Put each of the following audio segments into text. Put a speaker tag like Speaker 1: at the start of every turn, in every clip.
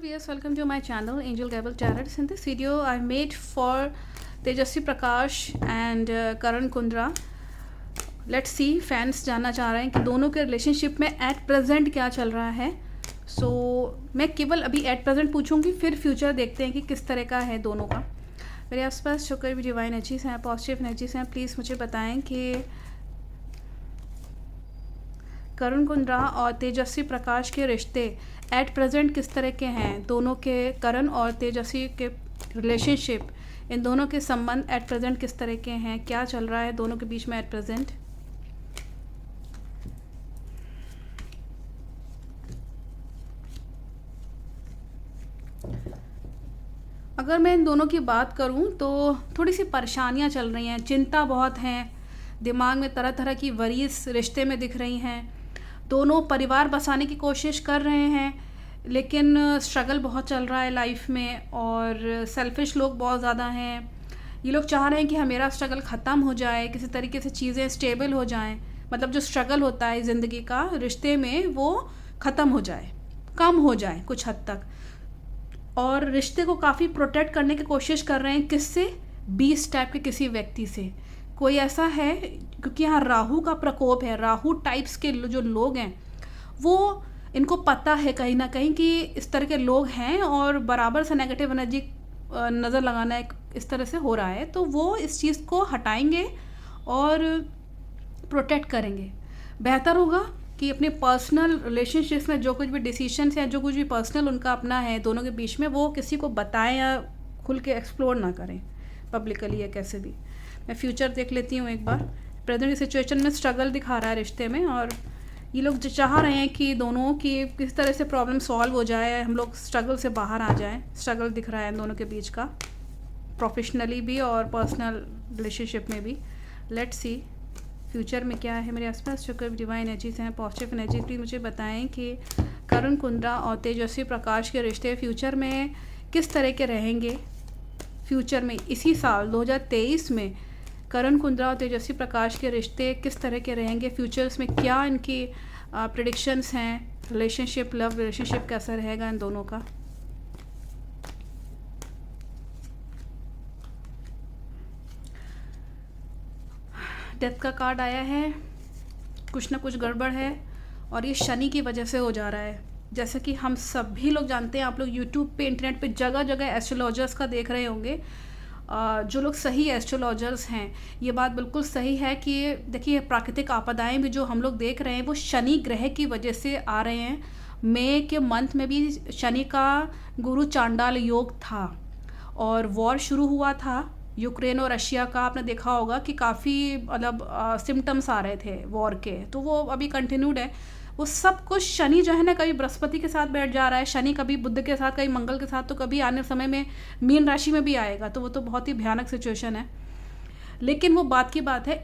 Speaker 1: viewers, welcome to my channel Angel Gable Tarot. In this video I made for Tejasvi Prakash and Karan Kundra. Let's see, fans जानना चाह रहे हैं कि दोनों के relationship में एट प्रेजेंट क्या चल रहा है. मैं केवल अभी एट प्रेजेंट पूछूंगी, फिर फ्यूचर देखते हैं कि किस तरह का है दोनों का. मेरे आसपास जो कोई भी डिवाइन एनर्जीज हैं, पॉजिटिव एनर्जीज हैं, प्लीज़ मुझे बताएं कि करुण कुंद्रा और तेजस्वी प्रकाश के रिश्ते एट प्रेजेंट किस तरह के हैं. दोनों के करण और तेजस्वी के रिलेशनशिप, इन दोनों के संबंध एट प्रेजेंट किस तरह के हैं, क्या चल रहा है दोनों के बीच में एट प्रेजेंट. अगर मैं इन दोनों की बात करूं तो थोड़ी सी परेशानियां चल रही हैं, चिंता बहुत हैं, दिमाग में तरह तरह की वरीज रिश्ते में दिख रही हैं. दोनों परिवार बसाने की कोशिश कर रहे हैं, लेकिन स्ट्रगल बहुत चल रहा है लाइफ में और सेल्फिश लोग बहुत ज़्यादा हैं. ये लोग चाह रहे हैं कि मेरा स्ट्रगल ख़त्म हो जाए, किसी तरीके से चीज़ें स्टेबल हो जाएं. मतलब जो स्ट्रगल होता है ज़िंदगी का रिश्ते में, वो ख़त्म हो जाए, कम हो जाए कुछ हद तक. और रिश्ते को काफ़ी प्रोटेक्ट करने की कोशिश कर रहे हैं. किससे? 20 टाइप के किसी व्यक्ति से. कोई ऐसा है, क्योंकि यहाँ राहु का प्रकोप है, राहु टाइप्स के जो लोग हैं वो, इनको पता है कहीं ना कहीं कि इस तरह के लोग हैं और बराबर से नेगेटिव एनर्जी नज़र लगाना इस तरह से हो रहा है. तो वो इस चीज़ को हटाएंगे और प्रोटेक्ट करेंगे. बेहतर होगा कि अपने पर्सनल रिलेशनशिप्स में जो कुछ भी डिसीजंस हैं, जो कुछ भी पर्सनल उनका अपना है दोनों के बीच में, वो किसी को बताएं या खुल के एक्सप्लोर ना करें पब्लिकली या कैसे भी. मैं फ्यूचर देख लेती हूँ एक बार. प्रेजेंट सिचुएशन में स्ट्रगल दिखा रहा है रिश्ते में, और ये लोग जो चाह रहे हैं कि दोनों की किस तरह से प्रॉब्लम सॉल्व हो जाए, हम लोग स्ट्रगल से बाहर आ जाएं. स्ट्रगल दिख रहा है इन दोनों के बीच का, प्रोफेशनली भी और पर्सनल रिलेशनशिप में भी. लेट्स सी फ्यूचर में क्या है. मेरे आसपास जो कोई डिवाइन एनर्जीज हैं, पॉजिटिव एनर्जी, प्लीज़ मुझे बताएं कि करुण कुंद्रा और तेजस्वी प्रकाश के रिश्ते फ्यूचर में किस तरह के रहेंगे. फ्यूचर में इसी साल 2023 में करण कुंद्रा और तेजस्वी प्रकाश के रिश्ते किस तरह के रहेंगे. फ्यूचर्स में क्या इनकी प्रेडिक्शंस हैं. रिलेशनशिप, लव रिलेशनशिप कैसा रहेगा इन दोनों का. डेथ का कार्ड आया है. कुछ ना कुछ गड़बड़ है और ये शनि की वजह से हो जा रहा है. जैसे कि हम सभी लोग जानते हैं, आप लोग यूट्यूब पे, इंटरनेट पे जगह जगह एस्ट्रोलॉजर्स का देख रहे होंगे. जो लोग सही एस्ट्रोलॉजर्स हैं, ये बात बिल्कुल सही है कि देखिए प्राकृतिक आपदाएं भी जो हम लोग देख रहे हैं वो शनि ग्रह की वजह से आ रहे हैं. मई के मंथ में भी शनि का गुरु चांडाल योग था और वॉर शुरू हुआ था यूक्रेन और रशिया का. आपने देखा होगा कि काफ़ी मतलब सिम्टम्स आ रहे थे वॉर के, तो वो अभी कंटिन्यूड है. वो सब कुछ शनि जो है ना, कभी बृहस्पति के साथ बैठ जा रहा है, शनि कभी बुध के साथ, कभी मंगल के साथ, तो कभी आने समय में मीन राशि में भी आएगा. तो वो तो बहुत ही भयानक सिचुएशन है. लेकिन वो बात की बात है,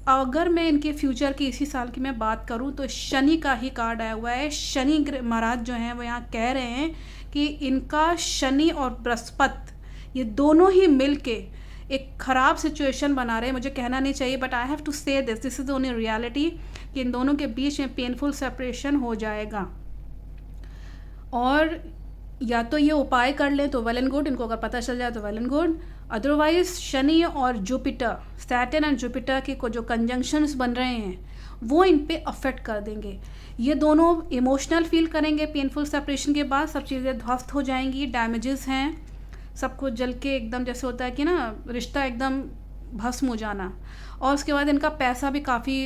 Speaker 1: अगर मैं इनके फ्यूचर की इसी साल की मैं बात करूं तो शनि का ही कार्ड आया हुआ है. शनि महाराज जो हैं वो यहाँ कह रहे हैं कि इनका शनि और बृहस्पति ये दोनों ही मिल के एक ख़राब सिचुएशन बना रहे हैं. मुझे कहना नहीं चाहिए, बट आई हैव टू से this is the only reality कि इन दोनों के बीच में पेनफुल सेपरेशन हो जाएगा. और या तो ये उपाय कर लें तो वेल एंड गुड, इनको अगर पता चल जाए तो well and good. Otherwise Shani और जुपिटर, सैटर्न एंड जुपिटर के को जो कंजंक्शंस बन रहे हैं वो इन पे अफेक्ट कर देंगे. ये दोनों इमोशनल फील करेंगे. पेनफुल सेपरेशन के बाद सब चीज़ें ध्वस्त हो जाएंगी, डैमेजेस हैं, सब कुछ जल के एकदम, जैसे होता है कि ना रिश्ता एकदम भस्म हो जाना. और उसके बाद इनका पैसा भी काफ़ी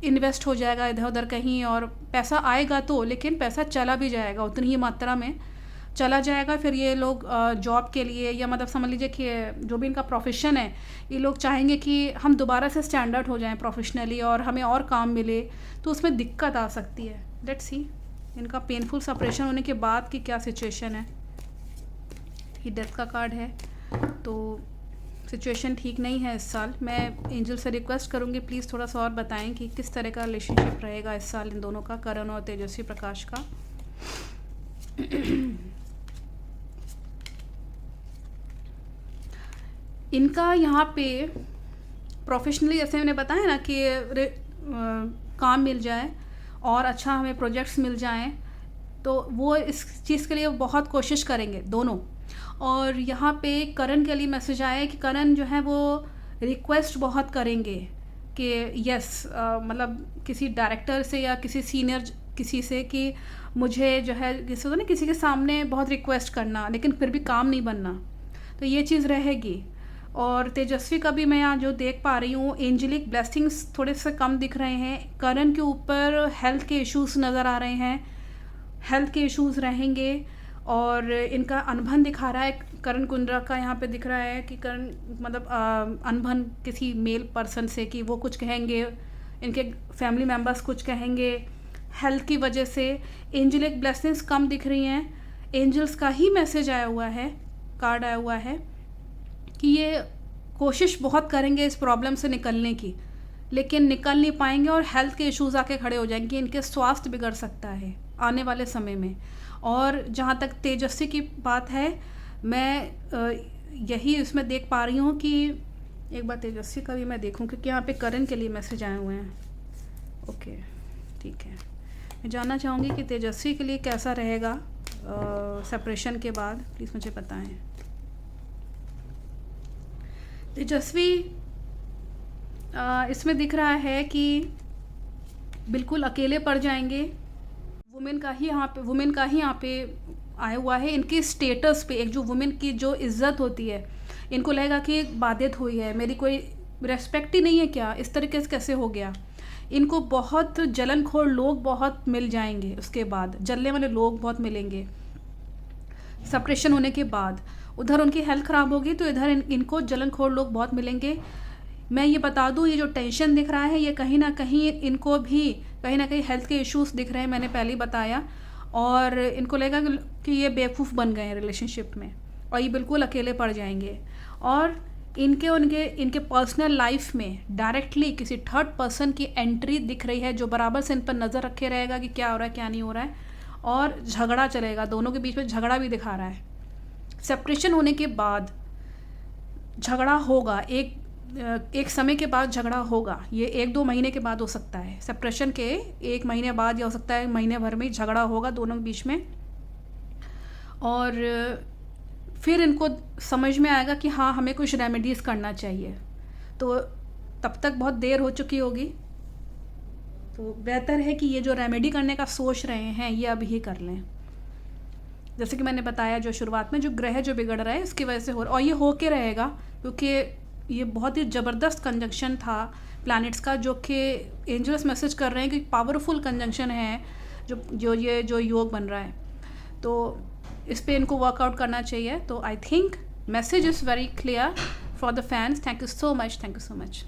Speaker 1: इन्वेस्ट हो जाएगा इधर उधर कहीं, और पैसा आएगा तो, लेकिन पैसा चला भी जाएगा, उतनी ही मात्रा में चला जाएगा. फिर ये लोग जॉब के लिए, या मतलब समझ लीजिए कि जो भी इनका प्रोफेशन है, ये लोग चाहेंगे कि हम दोबारा से स्टैंडर्ड हो जाएं प्रोफेशनली और हमें और काम मिले, तो उसमें दिक्कत आ सकती है. लेट्स सी इनका पेनफुल सेपरेशन होने के बाद की क्या सिचुएशन है. ये डेथ का कार्ड है, तो सिचुएशन ठीक नहीं है इस साल. मैं एंजल से रिक्वेस्ट करूँगी प्लीज़ थोड़ा सा और बताएं कि किस तरह का रिलेशनशिप रहेगा इस साल इन दोनों का, करण और तेजस्वी प्रकाश का. इनका यहाँ पे प्रोफेशनली, जैसे मैंने बताया ना कि काम मिल जाए और अच्छा हमें प्रोजेक्ट्स मिल जाएं, तो वो इस चीज़ के लिए बहुत कोशिश करेंगे दोनों। और यहाँ पे करण के लिए मैसेज आया है कि करण जो है वो रिक्वेस्ट बहुत करेंगे कि यस, मतलब किसी डायरेक्टर से या किसी सीनियर किसी से कि मुझे जो है जैसे होता है ना किसी के सामने बहुत रिक्वेस्ट करना लेकिन फिर भी काम नहीं बनना, तो ये चीज़ रहेगी। और तेजस्वी का भी मैं यहाँ जो देख पा रही हूँ, एंजेलिक ब्लेसिंग्स थोड़े से कम दिख रहे हैं। करण के ऊपर हेल्थ के इश्यूज नज़र आ रहे हैं, हेल्थ के इश्यूज रहेंगे। और इनका अनबन दिखा रहा है, करण कुंद्रा का यहाँ पे दिख रहा है कि करण मतलब अनबन किसी मेल पर्सन से कि वो कुछ कहेंगे, इनके फैमिली मेम्बर्स कुछ कहेंगे हेल्थ की वजह से। एंजेलिक ब्लेसिंग्स कम दिख रही हैं। एंजल्स का ही मैसेज आया हुआ है, कार्ड आया हुआ है कि ये कोशिश बहुत करेंगे इस प्रॉब्लम से निकलने की, लेकिन निकल नहीं पाएंगे और हेल्थ के इश्यूज आके खड़े हो जाएंगे, इनके स्वास्थ्य बिगड़ सकता है आने वाले समय में। और जहाँ तक तेजस्वी की बात है, मैं यही इसमें देख पा रही हूँ कि एक बार तेजस्वी का भी मैं देखूँ क्योंकि यहाँ पे करण के लिए मैसेज आए हुए हैं। ओके, ठीक है। मैं जानना चाहूँगी कि तेजस्वी के लिए कैसा रहेगा सेपरेशन के बाद, प्लीज़ मुझे बताएं। तेजस्वी इसमें दिख रहा है कि बिल्कुल अकेले पड़ जाएंगे। वुमेन का ही यहाँ पे आया हुआ है। इनके स्टेटस पे, एक जो वुमेन की जो इज्जत होती है, इनको लगेगा कि बाधित हुई है, मेरी कोई रेस्पेक्ट ही नहीं है क्या, इस तरीके से कैसे हो गया। इनको बहुत जलनखोर लोग बहुत मिल जाएंगे, उसके बाद जलने वाले लोग बहुत मिलेंगे सेपरेशन होने के बाद। उधर उनकी हेल्थ ख़राब होगी तो इधर इनको जलनखोर लोग बहुत मिलेंगे। मैं ये बता दूँ, ये जो टेंशन दिख रहा है ये कहीं ना कहीं इनको भी कहीं ना कहीं हेल्थ के इश्यूज दिख रहे हैं, मैंने पहले ही बताया। और इनको लगेगा कि ये बेवकूफ़ बन गए हैं रिलेशनशिप में और ये बिल्कुल अकेले पड़ जाएंगे। और इनके पर्सनल लाइफ में डायरेक्टली किसी थर्ड पर्सन की एंट्री दिख रही है जो बराबर से इन पर नज़र रखे रहेगा कि क्या हो रहा है क्या नहीं हो रहा है। और झगड़ा चलेगा, दोनों के बीच में झगड़ा भी दिखा रहा है। सेपरेशन होने के बाद झगड़ा होगा, एक समय के बाद झगड़ा होगा। ये 1-2 महीने के बाद हो सकता है, सेपरेशन के 1 महीने बाद, या हो सकता है महीने भर में झगड़ा होगा दोनों के बीच में। और फिर इनको समझ में आएगा कि हाँ, हमें कुछ रेमेडीज़ करना चाहिए। तो तब तक बहुत देर हो चुकी होगी, तो बेहतर है कि ये जो रेमेडी करने का सोच रहे हैं ये अभी ही कर लें। जैसे कि मैंने बताया, जो शुरुआत में जो ग्रह जो बिगड़ रहा है इसकी वजह से हो रहा है, और ये हो के रहेगा क्योंकि ये बहुत ही ज़बरदस्त कंजंक्शन था प्लैनेट्स का, जो कि एंजल्स मैसेज कर रहे हैं कि पावरफुल कंजंक्शन है जो योग बन रहा है। तो इस पे इनको वर्कआउट करना चाहिए। तो I think message is very clear for the fans. Thank you so much.